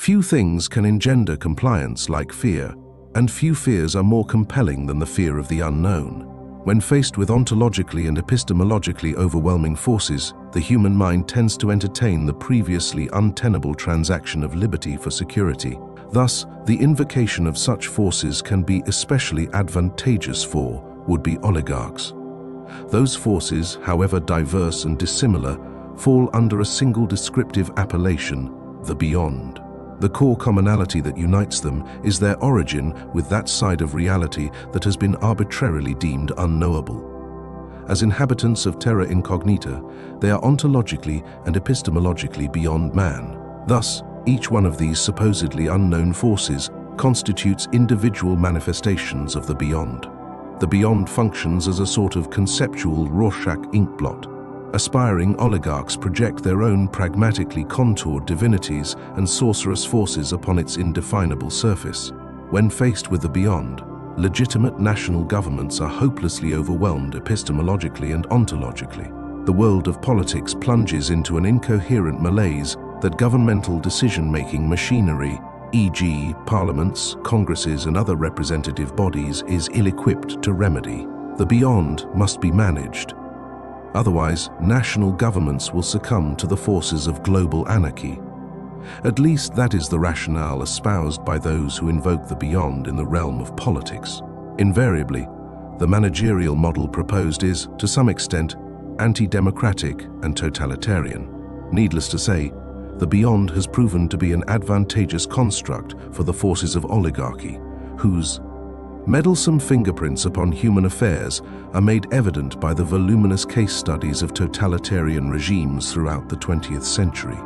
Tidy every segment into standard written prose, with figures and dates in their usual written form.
Few things can engender compliance like fear, and few fears are more compelling than the fear of the unknown. When faced with ontologically and epistemologically overwhelming forces, the human mind tends to entertain the previously untenable transaction of liberty for security. Thus, the invocation of such forces can be especially advantageous for would-be oligarchs. Those forces, however diverse and dissimilar, fall under a single descriptive appellation, the beyond. The core commonality that unites them is their origin with that side of reality that has been arbitrarily deemed unknowable. As inhabitants of terra incognita, they are ontologically and epistemologically beyond man. Thus, each one of these supposedly unknown forces constitutes individual manifestations of the beyond. The beyond functions as a sort of conceptual Rorschach inkblot. Aspiring oligarchs project their own pragmatically contoured divinities and sorcerous forces upon its indefinable surface. When faced with the beyond, legitimate national governments are hopelessly overwhelmed epistemologically and ontologically. The world of politics plunges into an incoherent malaise that governmental decision-making machinery, e.g., parliaments, congresses, and other representative bodies, is ill-equipped to remedy. The beyond must be managed. Otherwise, national governments will succumb to the forces of global anarchy. At least that is the rationale espoused by those who invoke the beyond in the realm of politics. Invariably, the managerial model proposed is, to some extent, anti-democratic and totalitarian. Needless to say, the beyond has proven to be an advantageous construct for the forces of oligarchy, whose meddlesome fingerprints upon human affairs are made evident by the voluminous case studies of totalitarian regimes throughout the 20th century.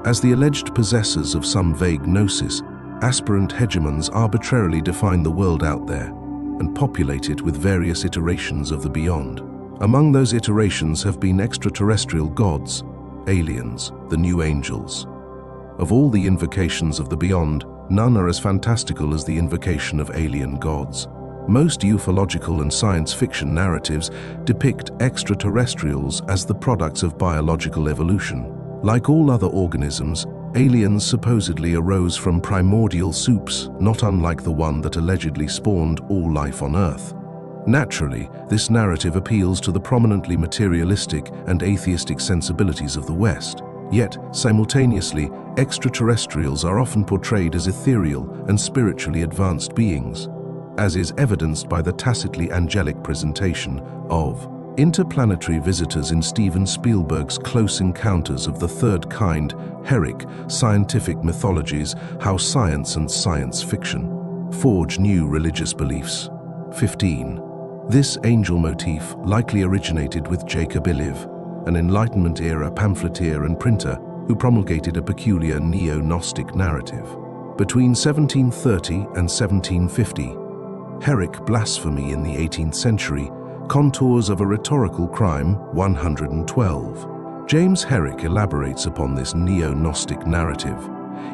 As the alleged possessors of some vague gnosis, aspirant hegemons arbitrarily define the world out there and populate it with various iterations of the beyond. Among those iterations have been extraterrestrial gods, aliens, the new angels. Of all the invocations of the beyond, none are as fantastical as the invocation of alien gods. Most ufological and science fiction narratives depict extraterrestrials as the products of biological evolution. Like all other organisms, aliens supposedly arose from primordial soups, not unlike the one that allegedly spawned all life on Earth. Naturally, this narrative appeals to the prominently materialistic and atheistic sensibilities of the West. Yet, simultaneously, extraterrestrials are often portrayed as ethereal and spiritually advanced beings, as is evidenced by the tacitly angelic presentation of interplanetary visitors in Steven Spielberg's Close Encounters of the Third Kind, Herrick, Scientific Mythologies, How Science and Science Fiction Forge New Religious Beliefs. 15. This angel motif likely originated with Jacob Iliv, an Enlightenment-era pamphleteer and printer who promulgated a peculiar neo-Gnostic narrative. Between 1730 and 1750, Herrick blasphemy in the 18th century, contours of a rhetorical crime 112. James Herrick elaborates upon this neo-Gnostic narrative.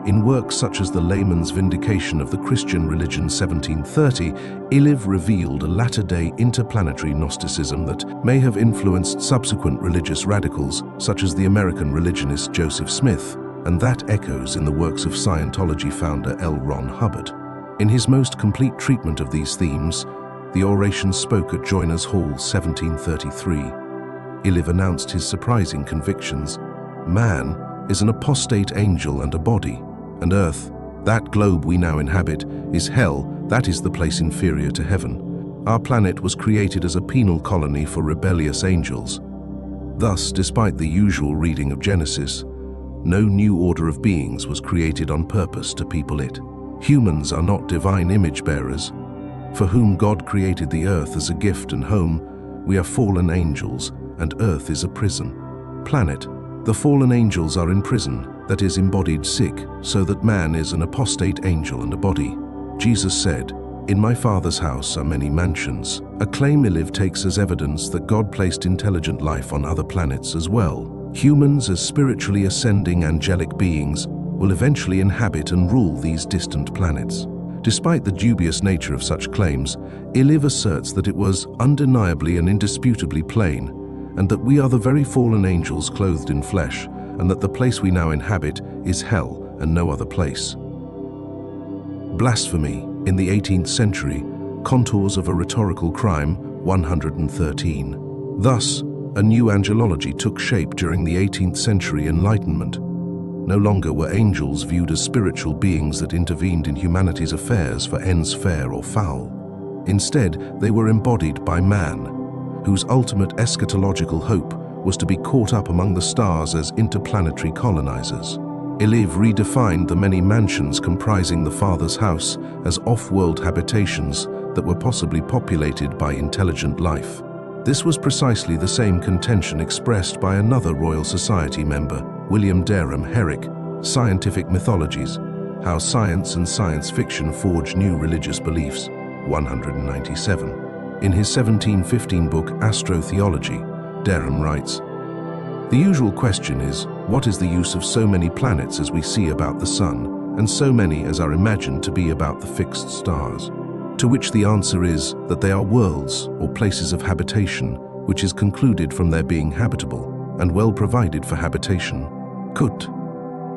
In works such as The Layman's Vindication of the Christian Religion 1730, Iliv revealed a latter-day interplanetary Gnosticism that may have influenced subsequent religious radicals, such as the American religionist Joseph Smith, and that echoes in the works of Scientology founder L. Ron Hubbard. In his most complete treatment of these themes, The Oration Spoke at Joiners Hall 1733, Iliv announced his surprising convictions. Man is an apostate angel and a body, and Earth, that globe we now inhabit, is hell, that is the place inferior to heaven. Our planet was created as a penal colony for rebellious angels. Thus, despite the usual reading of Genesis, no new order of beings was created on purpose to people it. Humans are not divine image bearers. For whom God created the earth as a gift and home, we are fallen angels, and earth is a prison. Planet, the fallen angels are in prison, that is embodied sick, so that man is an apostate angel and a body. Jesus said, "In my Father's house are many mansions," a claim Iliv takes as evidence that God placed intelligent life on other planets as well. Humans, as spiritually ascending angelic beings, will eventually inhabit and rule these distant planets. Despite the dubious nature of such claims, Iliv asserts that it was undeniably and indisputably plain, and that we are the very fallen angels clothed in flesh, and that the place we now inhabit is hell and no other place. Blasphemy, in the 18th century, contours of a rhetorical crime, 113. Thus, a new angelology took shape during the 18th century Enlightenment. No longer were angels viewed as spiritual beings that intervened in humanity's affairs for ends fair or foul. Instead, they were embodied by man, whose ultimate eschatological hope was to be caught up among the stars as interplanetary colonizers. Eliv redefined the many mansions comprising the Father's house as off-world habitations that were possibly populated by intelligent life. This was precisely the same contention expressed by another Royal Society member, William Derham Herrick, Scientific Mythologies, How Science and Science Fiction Forge New Religious Beliefs, 197. In his 1715 book Astrotheology, Derham writes, "The usual question is, what is the use of so many planets as we see about the Sun, and so many as are imagined to be about the fixed stars? To which the answer is that they are worlds or places of habitation, which is concluded from their being habitable and well provided for habitation. Kut."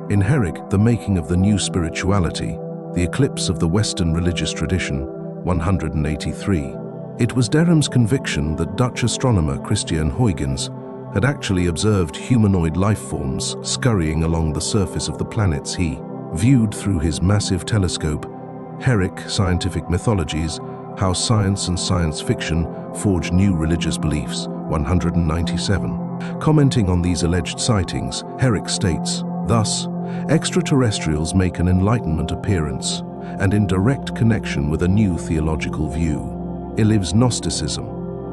In Herrick, The Making of the New Spirituality, The Eclipse of the Western Religious Tradition, 183. It was Derham's conviction that Dutch astronomer Christiaan Huygens had actually observed humanoid life forms scurrying along the surface of the planets he viewed through his massive telescope. Herrick, Scientific Mythologies, How Science and Science Fiction Forge New Religious Beliefs, 197. Commenting on these alleged sightings, Herrick states, "Thus, extraterrestrials make an Enlightenment appearance, and in direct connection with a new theological view. Eliv's Gnosticism,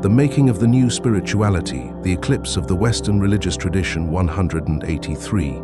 The Making of the New Spirituality, The Eclipse of the Western Religious Tradition, 183.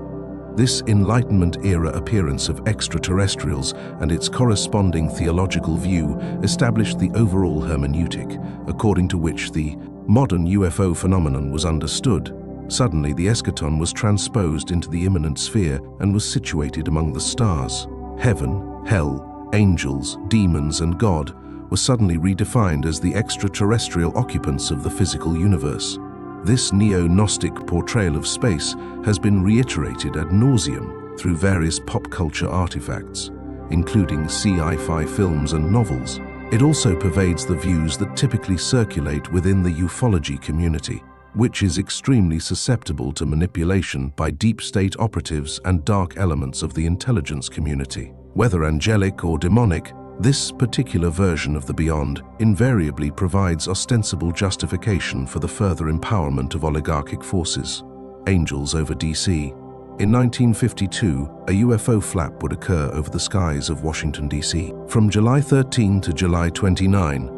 This Enlightenment-era appearance of extraterrestrials and its corresponding theological view established the overall hermeneutic, according to which the modern UFO phenomenon was understood. Suddenly, the eschaton was transposed into the immanent sphere and was situated among the stars. Heaven, hell, angels, demons, and God were suddenly redefined as the extraterrestrial occupants of the physical universe. This neo-Gnostic portrayal of space has been reiterated ad nauseum through various pop culture artifacts, including sci-fi films and novels. It also pervades the views that typically circulate within the ufology community, which is extremely susceptible to manipulation by deep state operatives and dark elements of the intelligence community. Whether angelic or demonic, this particular version of the beyond invariably provides ostensible justification for the further empowerment of oligarchic forces. Angels over DC. In 1952, a UFO flap would occur over the skies of Washington, D.C. From July 13 to July 29,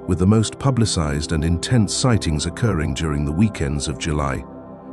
with the most publicized and intense sightings occurring during the weekends of July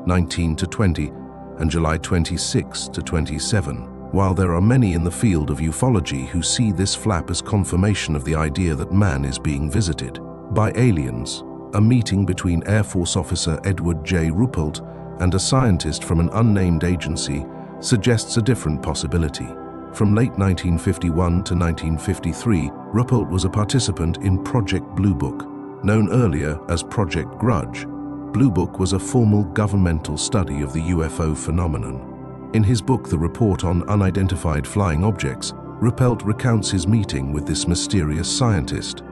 19 to 20 and July 26 to 27. While there are many in the field of ufology who see this flap as confirmation of the idea that man is being visited by aliens, a meeting between Air Force officer Edward J. Ruppelt and a scientist from an unnamed agency suggests a different possibility. From late 1951 to 1953, Ruppelt was a participant in Project Blue Book. Known earlier as Project Grudge, Blue Book was a formal governmental study of the UFO phenomenon. In his book, The Report on Unidentified Flying Objects, Ruppelt recounts his meeting with this mysterious scientist.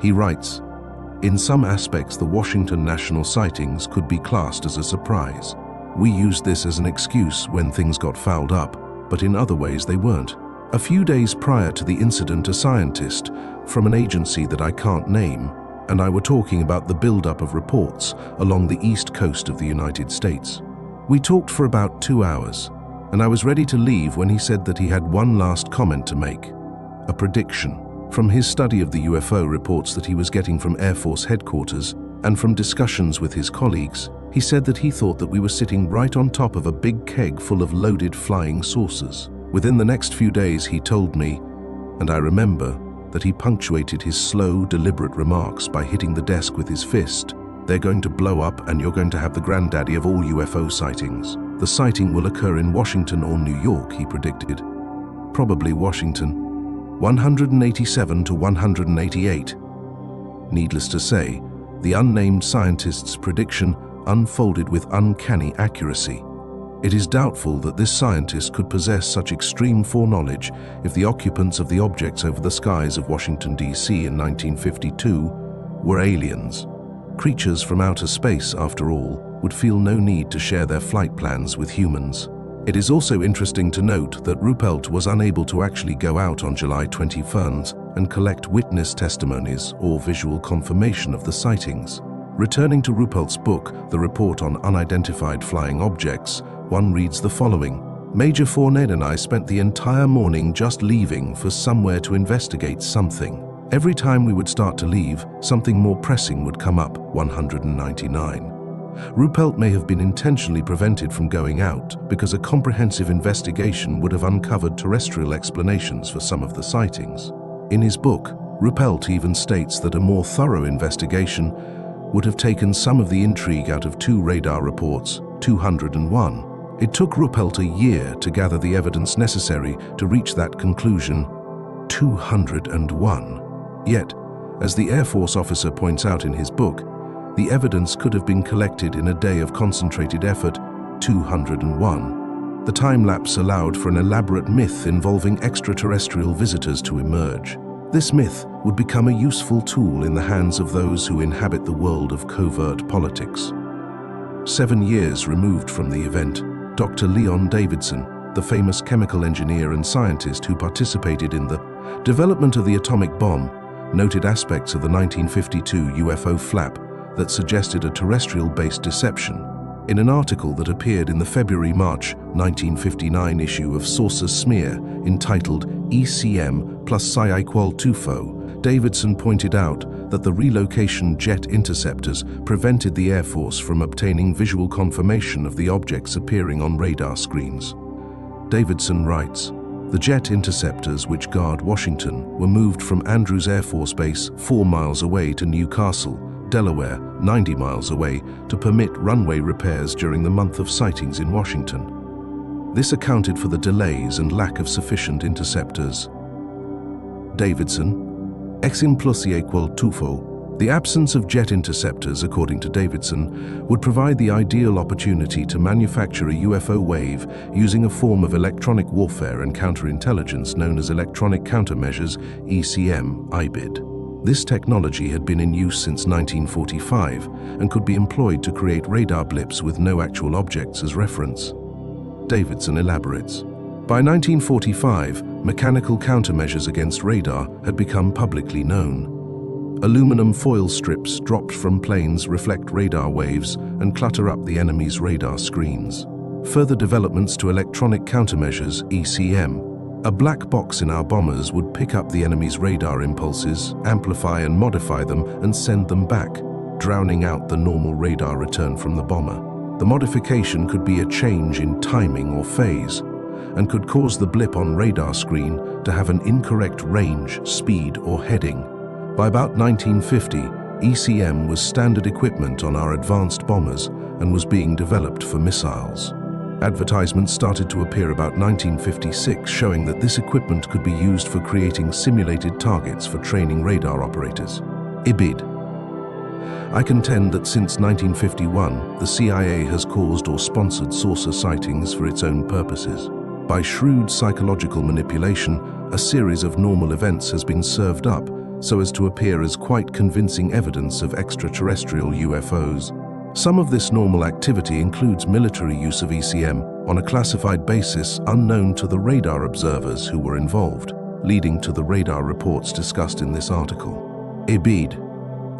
He writes, "In some aspects, the Washington National sightings could be classed as a surprise. We used this as an excuse when things got fouled up, but in other ways they weren't. A few days prior to the incident, a scientist from an agency that I can't name and I were talking about the buildup of reports along the east coast of the United States. We talked for about 2 hours, and I was ready to leave when he said that he had one last comment to make, a prediction. From his study of the UFO reports that he was getting from Air Force headquarters and from discussions with his colleagues, he said that he thought that we were sitting right on top of a big keg full of loaded flying saucers. Within the next few days, he told me, and I remember, that he punctuated his slow, deliberate remarks by hitting the desk with his fist. They're going to blow up and you're going to have the granddaddy of all UFO sightings. The sighting will occur in Washington or New York, he predicted. Probably Washington. 187 to 188. Needless to say, the unnamed scientist's prediction unfolded with uncanny accuracy. It is doubtful that this scientist could possess such extreme foreknowledge if the occupants of the objects over the skies of Washington, D.C. in 1952 were aliens. Creatures from outer space, after all, would feel no need to share their flight plans with humans. It is also interesting to note that Ruppelt was unable to actually go out on July 21 and collect witness testimonies or visual confirmation of the sightings. Returning to Ruppelt's book, The Report on Unidentified Flying Objects, one reads the following: Major Fournette and I spent the entire morning just leaving for somewhere to investigate something. Every time we would start to leave, something more pressing would come up. 199. Ruppelt may have been intentionally prevented from going out because a comprehensive investigation would have uncovered terrestrial explanations for some of the sightings. In his book, Ruppelt even states that a more thorough investigation would have taken some of the intrigue out of two radar reports, 201. It took Ruppelt a year to gather the evidence necessary to reach that conclusion, 201. Yet, as the Air Force officer points out in his book, the evidence could have been collected in a day of concentrated effort, 201. The time lapse allowed for an elaborate myth involving extraterrestrial visitors to emerge. This myth would become a useful tool in the hands of those who inhabit the world of covert politics. 7 years removed from the event, Dr. Leon Davidson, the famous chemical engineer and scientist who participated in the development of the atomic bomb, noted aspects of the 1952 UFO flap that suggested a terrestrial-based deception. In an article that appeared in the February-March 1959 issue of Saucer Smear entitled ECM plus Psi equal TUFO, Davidson pointed out that the relocation jet interceptors prevented the Air Force from obtaining visual confirmation of the objects appearing on radar screens. Davidson writes, "The jet interceptors which guard Washington were moved from Andrews Air Force Base 4 miles away to Newcastle, Delaware, 90 miles away, to permit runway repairs during the month of sightings in Washington. This accounted for the delays and lack of sufficient interceptors." Davidson, Exim plus equal TUFO. The absence of jet interceptors, according to Davidson, would provide the ideal opportunity to manufacture a UFO wave using a form of electronic warfare and counterintelligence known as Electronic Countermeasures, ECM, IBID. This technology had been in use since 1945 and could be employed to create radar blips with no actual objects as reference. Davidson elaborates. By 1945, mechanical countermeasures against radar had become publicly known. Aluminum foil strips dropped from planes reflect radar waves and clutter up the enemy's radar screens. Further developments to electronic countermeasures, ECM. A black box in our bombers would pick up the enemy's radar impulses, amplify and modify them, and send them back, drowning out the normal radar return from the bomber. The modification could be a change in timing or phase, and could cause the blip on radar screen to have an incorrect range, speed, or heading. By about 1950, ECM was standard equipment on our advanced bombers and was being developed for missiles. Advertisements started to appear about 1956 showing that this equipment could be used for creating simulated targets for training radar operators. IBID. I contend that since 1951, the CIA has caused or sponsored saucer sightings for its own purposes. By shrewd psychological manipulation, a series of normal events has been served up so as to appear as quite convincing evidence of extraterrestrial UFOs. Some of this normal activity includes military use of ECM on a classified basis unknown to the radar observers who were involved, leading to the radar reports discussed in this article. IBID.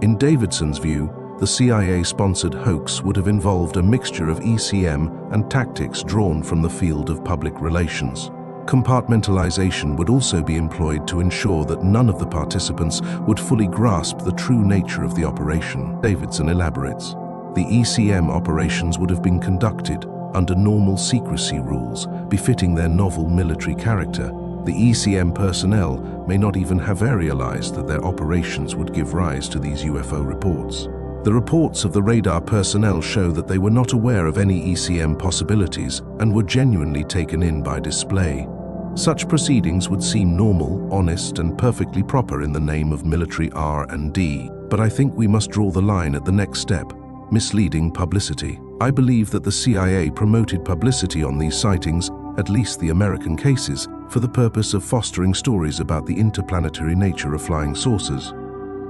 In Davidson's view, the CIA-sponsored hoax would have involved a mixture of ECM and tactics drawn from the field of public relations. Compartmentalization would also be employed to ensure that none of the participants would fully grasp the true nature of the operation. Davidson elaborates. The ECM operations would have been conducted under normal secrecy rules befitting their novel military character. The ECM personnel may not even have realized that their operations would give rise to these UFO reports. The reports of the radar personnel show that they were not aware of any ECM possibilities and were genuinely taken in by display. Such proceedings would seem normal, honest, and perfectly proper in the name of military R&D, but I think we must draw the line at the next step: misleading publicity. I believe that the CIA promoted publicity on these sightings, at least the American cases, for the purpose of fostering stories about the interplanetary nature of flying saucers.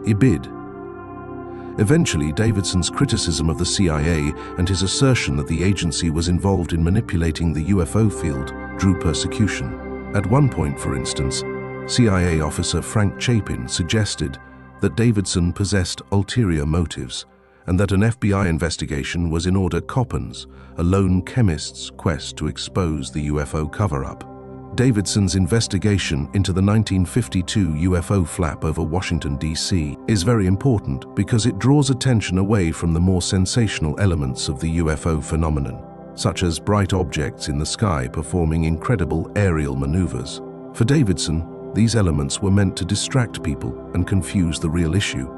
Ibid. Eventually, Davidson's criticism of the CIA and his assertion that the agency was involved in manipulating the UFO field drew persecution. At one point, for instance, CIA officer Frank Chapin suggested that Davidson possessed ulterior motives and that an FBI investigation was in order Coppens, a lone chemist's quest to expose the UFO cover-up. Davidson's investigation into the 1952 UFO flap over Washington, D.C. is very important because it draws attention away from the more sensational elements of the UFO phenomenon, such as bright objects in the sky performing incredible aerial maneuvers. For Davidson, these elements were meant to distract people and confuse the real issue.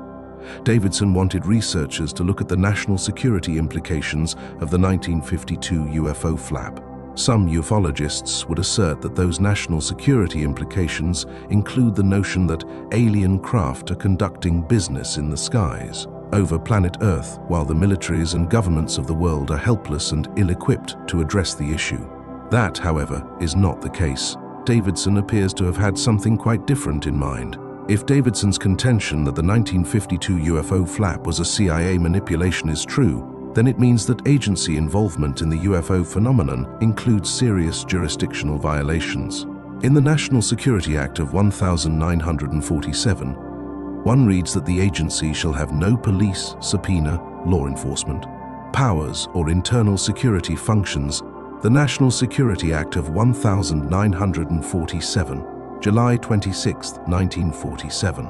Davidson wanted researchers to look at the national security implications of the 1952 UFO flap. Some ufologists would assert that those national security implications include the notion that alien craft are conducting business in the skies over planet Earth, while the militaries and governments of the world are helpless and ill-equipped to address the issue. That, however, is not the case. Davidson appears to have had something quite different in mind. If Davidson's contention that the 1952 UFO flap was a CIA manipulation is true, then it means that agency involvement in the UFO phenomenon includes serious jurisdictional violations. In the National Security Act of 1947, one reads that the agency shall have no police, subpoena, law enforcement powers or internal security functions. The National Security Act of 1947, July 26, 1947.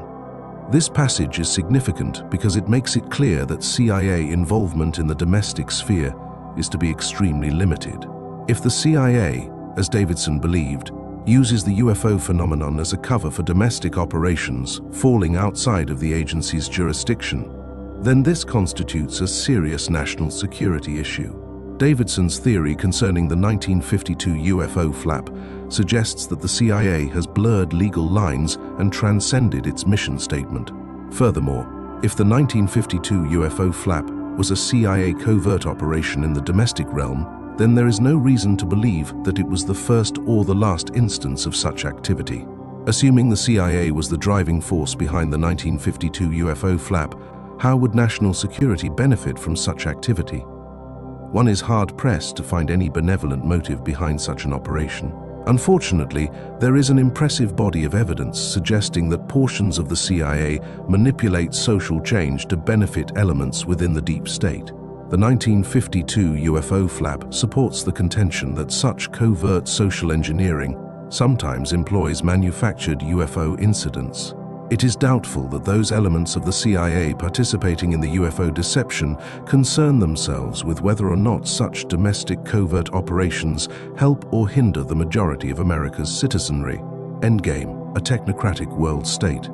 This passage is significant because it makes it clear that CIA involvement in the domestic sphere is to be extremely limited. If the CIA, as Davidson believed, uses the UFO phenomenon as a cover for domestic operations falling outside of the agency's jurisdiction, then this constitutes a serious national security issue. Davidson's theory concerning the 1952 UFO flap suggests that the CIA has blurred legal lines and transcended its mission statement. Furthermore, if the 1952 UFO flap was a CIA covert operation in the domestic realm, then there is no reason to believe that it was the first or the last instance of such activity. Assuming the CIA was the driving force behind the 1952 UFO flap, how would national security benefit from such activity? One is hard-pressed to find any benevolent motive behind such an operation. Unfortunately, there is an impressive body of evidence suggesting that portions of the CIA manipulate social change to benefit elements within the deep state. The 1952 UFO flap supports the contention that such covert social engineering sometimes employs manufactured UFO incidents. It is doubtful that those elements of the CIA participating in the UFO deception concern themselves with whether or not such domestic covert operations help or hinder the majority of America's citizenry. Endgame, a technocratic world state.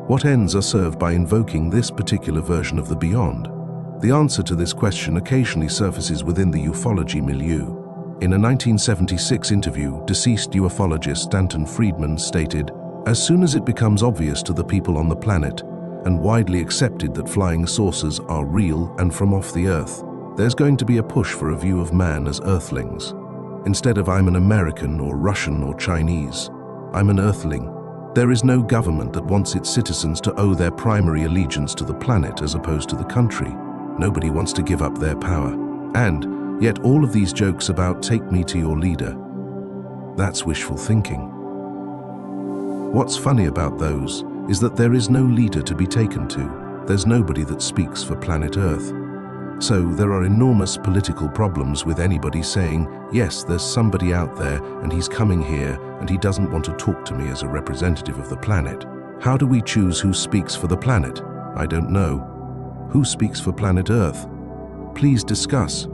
What ends are served by invoking this particular version of the beyond? The answer to this question occasionally surfaces within the ufology milieu. In a 1976 interview, deceased ufologist Stanton Friedman stated, "As soon as it becomes obvious to the people on the planet and widely accepted that flying saucers are real and from off the Earth, there's going to be a push for a view of man as Earthlings. Instead of I'm an American or Russian or Chinese, I'm an Earthling. There is no government that wants its citizens to owe their primary allegiance to the planet as opposed to the country. Nobody wants to give up their power. And yet all of these jokes about take me to your leader, that's wishful thinking. What's funny about those is that there is no leader to be taken to. There's nobody that speaks for planet Earth. So there are enormous political problems with anybody saying, yes, there's somebody out there and he's coming here and he doesn't want to talk to me as a representative of the planet. How do we choose who speaks for the planet? I don't know. Who speaks for planet Earth? Please discuss.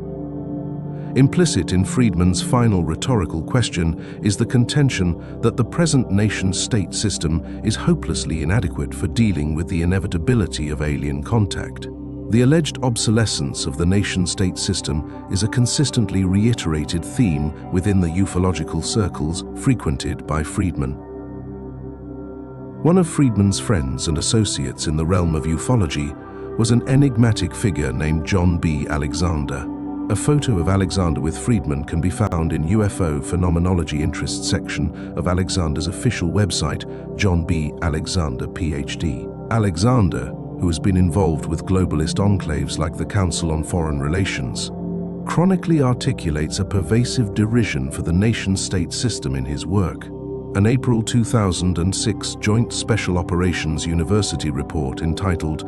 Implicit in Friedman's final rhetorical question is the contention that the present nation-state system is hopelessly inadequate for dealing with the inevitability of alien contact. The alleged obsolescence of the nation-state system is a consistently reiterated theme within the ufological circles frequented by Friedman. One of Friedman's friends and associates in the realm of ufology was an enigmatic figure named John B. Alexander. A photo of Alexander with Friedman can be found in UFO Phenomenology Interest section of Alexander's official website, John B. Alexander, PhD. Alexander, who has been involved with globalist enclaves like the Council on Foreign Relations, chronically articulates a pervasive derision for the nation-state system in his work. An April 2006 Joint Special Operations University report entitled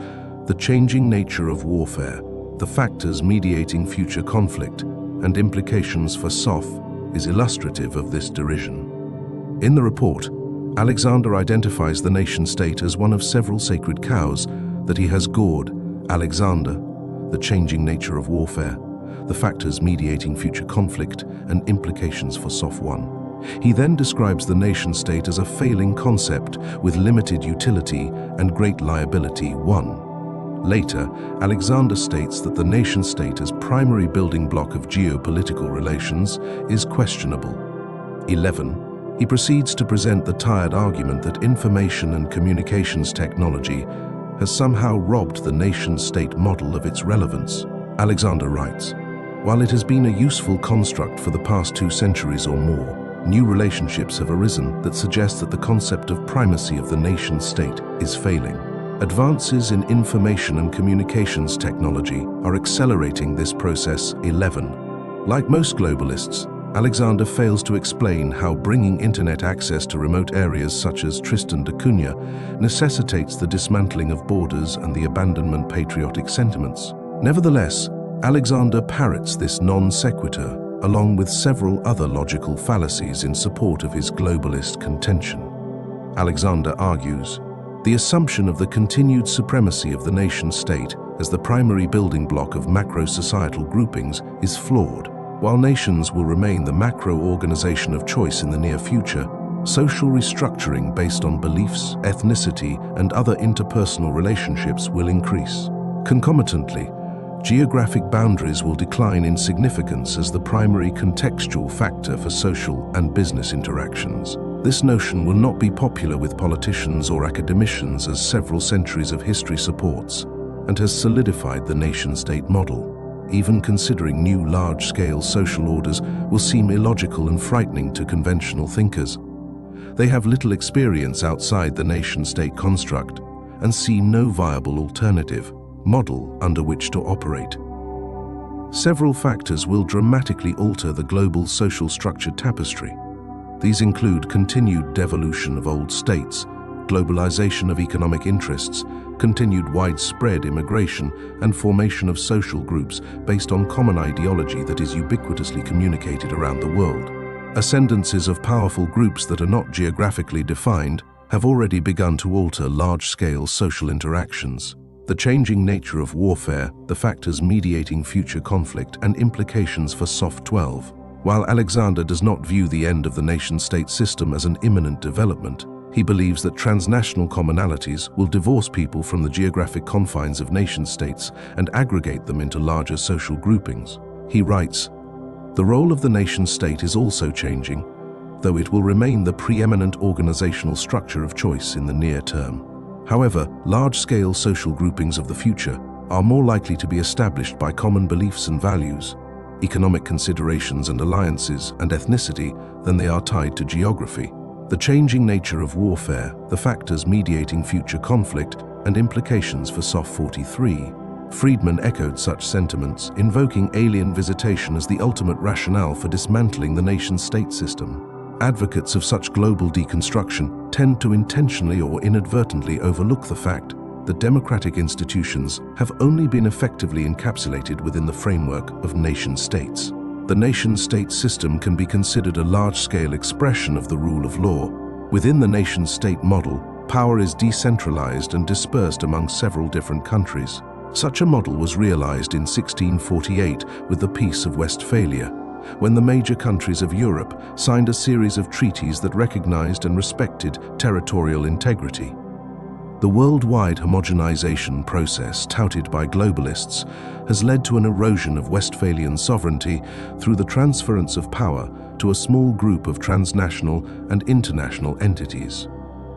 The Changing Nature of Warfare, The Factors Mediating Future Conflict and Implications for SOF is illustrative of this derision. In the report, Alexander identifies the nation-state as one of several sacred cows that he has gored. Alexander, The Changing Nature of Warfare, The Factors Mediating Future Conflict and Implications for SOF 1. He then describes the nation-state as a failing concept with limited utility and great liability 1. Later, Alexander states that the nation-state as primary building block of geopolitical relations is questionable. 11. He proceeds to present the tired argument that information and communications technology has somehow robbed the nation-state model of its relevance. Alexander writes, "While it has been a useful construct for the past 2 centuries or more, new relationships have arisen that suggest that the concept of primacy of the nation-state is failing. Advances in information and communications technology are accelerating this process." 11. Like most globalists, Alexander fails to explain how bringing internet access to remote areas such as Tristan da Cunha necessitates the dismantling of borders and the abandonment of patriotic sentiments. Nevertheless, Alexander parrots this non sequitur, along with several other logical fallacies in support of his globalist contention. Alexander argues, the assumption of the continued supremacy of the nation-state as the primary building block of macro-societal groupings is flawed. While nations will remain the macro-organization of choice in the near future, social restructuring based on beliefs, ethnicity, and other interpersonal relationships will increase. Concomitantly, geographic boundaries will decline in significance as the primary contextual factor for social and business interactions. This notion will not be popular with politicians or academicians, as several centuries of history supports, and has solidified the nation-state model. Even considering new large-scale social orders will seem illogical and frightening to conventional thinkers. They have little experience outside the nation-state construct and see no viable alternative model under which to operate. Several factors will dramatically alter the global social structure tapestry. These include continued devolution of old states, globalization of economic interests, continued widespread immigration, and formation of social groups based on common ideology that is ubiquitously communicated around the world. Ascendances of powerful groups that are not geographically defined have already begun to alter large-scale social interactions. The changing nature of warfare, the factors mediating future conflict, and implications for SOF 12. While Alexander does not view the end of the nation-state system as an imminent development, he believes that transnational commonalities will divorce people from the geographic confines of nation-states and aggregate them into larger social groupings. He writes, "The role of the nation-state is also changing, though it will remain the preeminent organizational structure of choice in the near term. However, large-scale social groupings of the future are more likely to be established by common beliefs and values, economic considerations and alliances, and ethnicity than they are tied to geography. The changing nature of warfare, the factors mediating future conflict, and implications for SOF 43. Friedman echoed such sentiments, invoking alien visitation as the ultimate rationale for dismantling the nation-state system. Advocates of such global deconstruction tend to intentionally or inadvertently overlook the fact that democratic institutions have only been effectively encapsulated within the framework of nation-states. The nation-state system can be considered a large-scale expression of the rule of law. Within the nation-state model, power is decentralized and dispersed among several different countries. Such a model was realized in 1648 with the Peace of Westphalia, when the major countries of Europe signed a series of treaties that recognized and respected territorial integrity. The worldwide homogenization process touted by globalists has led to an erosion of Westphalian sovereignty through the transference of power to a small group of transnational and international entities.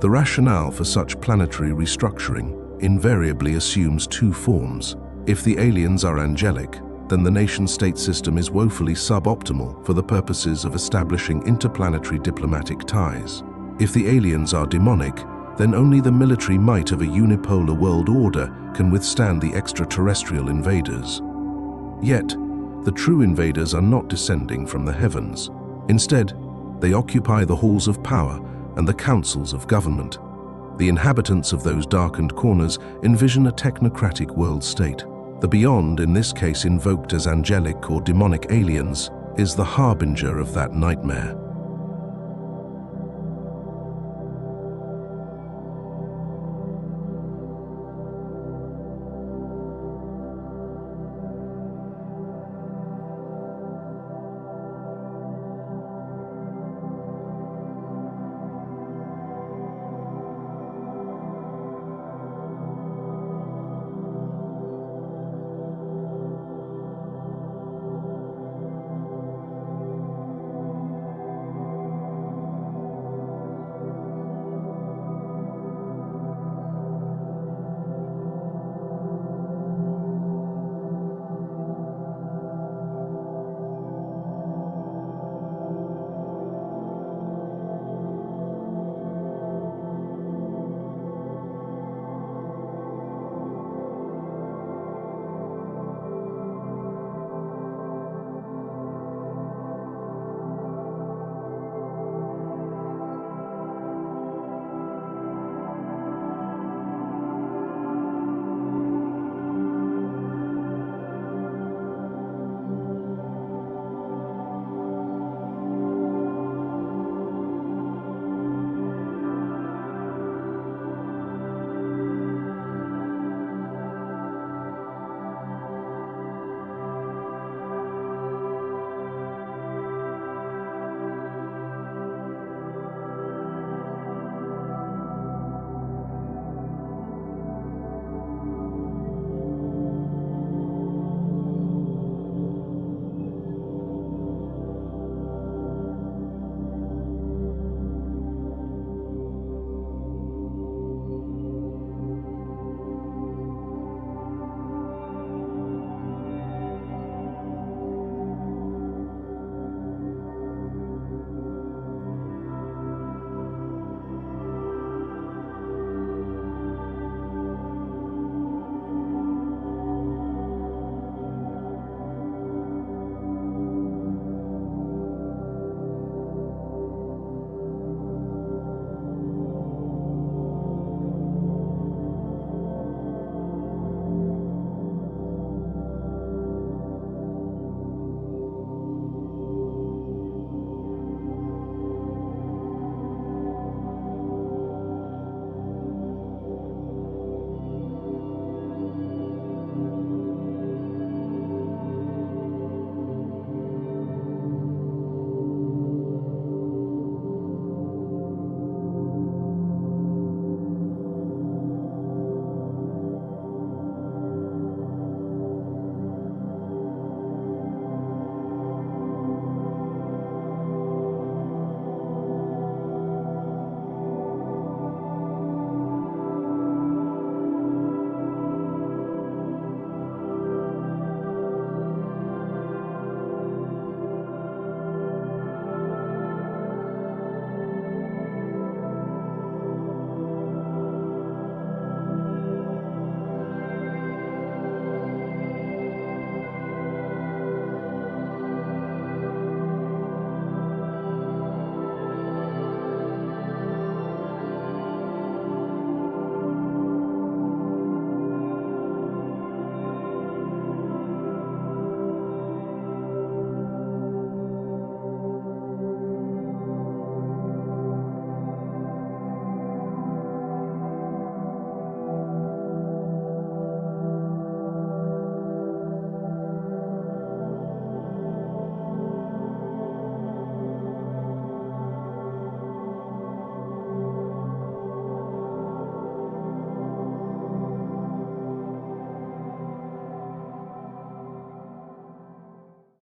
The rationale for such planetary restructuring invariably assumes two forms. If the aliens are angelic, then the nation-state system is woefully suboptimal for the purposes of establishing interplanetary diplomatic ties. If the aliens are demonic, then only the military might of a unipolar world order can withstand the extraterrestrial invaders. Yet, the true invaders are not descending from the heavens. Instead, they occupy the halls of power and the councils of government. The inhabitants of those darkened corners envision a technocratic world state. The beyond, in this case invoked as angelic or demonic aliens, is the harbinger of that nightmare.